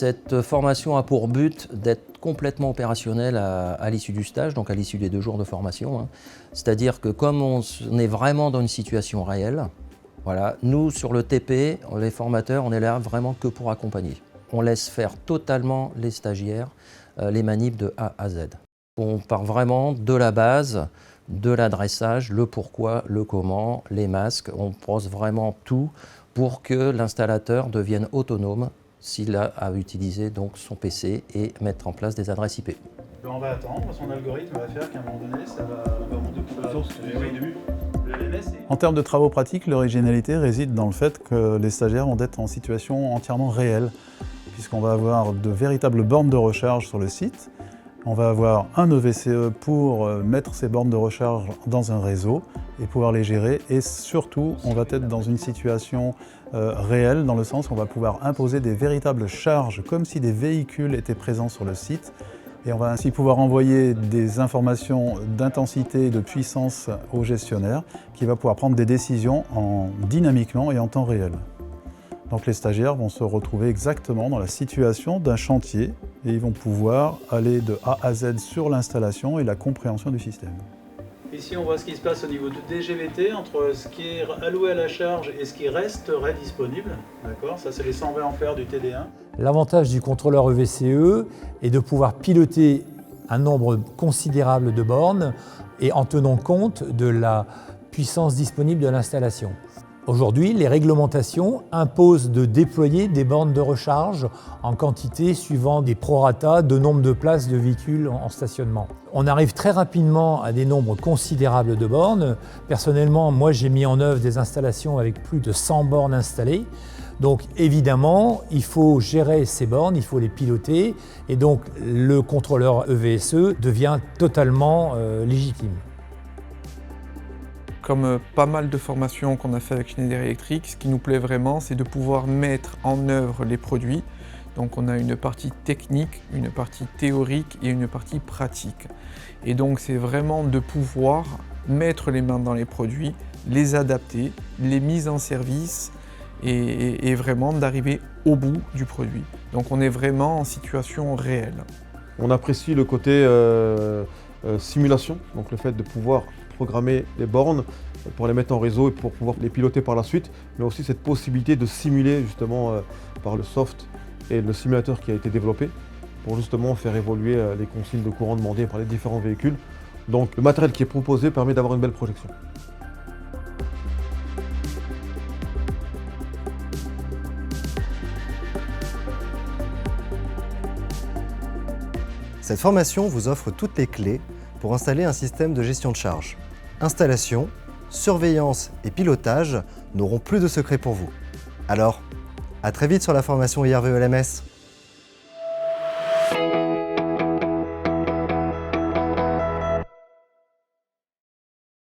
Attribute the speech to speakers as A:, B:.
A: Cette formation a pour but d'être complètement opérationnelle à l'issue du stage, donc à l'issue des 2 jours de formation. C'est-à-dire que comme on est vraiment dans une situation réelle, voilà, nous sur le TP, les formateurs, on est là vraiment que pour accompagner. On laisse faire totalement les stagiaires, les manips de A à Z. On part vraiment de la base, de l'adressage, le pourquoi, le comment, les masques. On pose vraiment tout pour que l'installateur devienne autonome s'il a à utiliser donc son PC et mettre en place des adresses IP.
B: On va attendre, son algorithme va faire qu'à un moment donné, ça va monter toute la source du début.
C: En termes de travaux pratiques, l'originalité réside dans le fait que les stagiaires vont être en situation entièrement réelle, puisqu'on va avoir de véritables bornes de recharge sur le site. On va avoir un EVCE pour mettre ces bornes de recharge dans un réseau et pouvoir les gérer. Et surtout, on va être dans une situation réelle, dans le sens où on va pouvoir imposer des véritables charges, comme si des véhicules étaient présents sur le site. Et on va ainsi pouvoir envoyer des informations d'intensité et de puissance au gestionnaire, qui va pouvoir prendre des décisions dynamiquement et en temps réel. Donc les stagiaires vont se retrouver exactement dans la situation d'un chantier et ils vont pouvoir aller de A à Z sur l'installation et la compréhension du système.
B: Ici, on voit ce qui se passe au niveau du DGVT, entre ce qui est alloué à la charge et ce qui resterait disponible. D'accord ? Ça, c'est les 120 ampères du TD1.
D: L'avantage du contrôleur EVCE est de pouvoir piloter un nombre considérable de bornes et en tenant compte de la puissance disponible de l'installation. Aujourd'hui, les réglementations imposent de déployer des bornes de recharge en quantité suivant des prorata de nombre de places de véhicules en stationnement. On arrive très rapidement à des nombres considérables de bornes. Personnellement, moi j'ai mis en œuvre des installations avec plus de 100 bornes installées. Donc évidemment, il faut gérer ces bornes, il faut les piloter et donc le contrôleur EVSE devient totalement légitime.
E: Comme pas mal de formations qu'on a fait avec Schneider Electric, ce qui nous plaît vraiment, c'est de pouvoir mettre en œuvre les produits. Donc on a une partie technique, une partie théorique et une partie pratique. Et donc c'est vraiment de pouvoir mettre les mains dans les produits, les adapter, les mises en service et vraiment d'arriver au bout du produit. Donc on est vraiment en situation réelle.
F: On apprécie le côté simulation, donc le fait de pouvoir programmer les bornes pour les mettre en réseau et pour pouvoir les piloter par la suite, mais aussi cette possibilité de simuler justement par le soft et le simulateur qui a été développé pour justement faire évoluer les consignes de courant demandées par les différents véhicules. Donc le matériel qui est proposé permet d'avoir une belle projection.
G: Cette formation vous offre toutes les clés pour installer un système de gestion de charge. Installation, surveillance et pilotage n'auront plus de secrets pour vous. Alors, à très vite sur la formation IRV ELMS.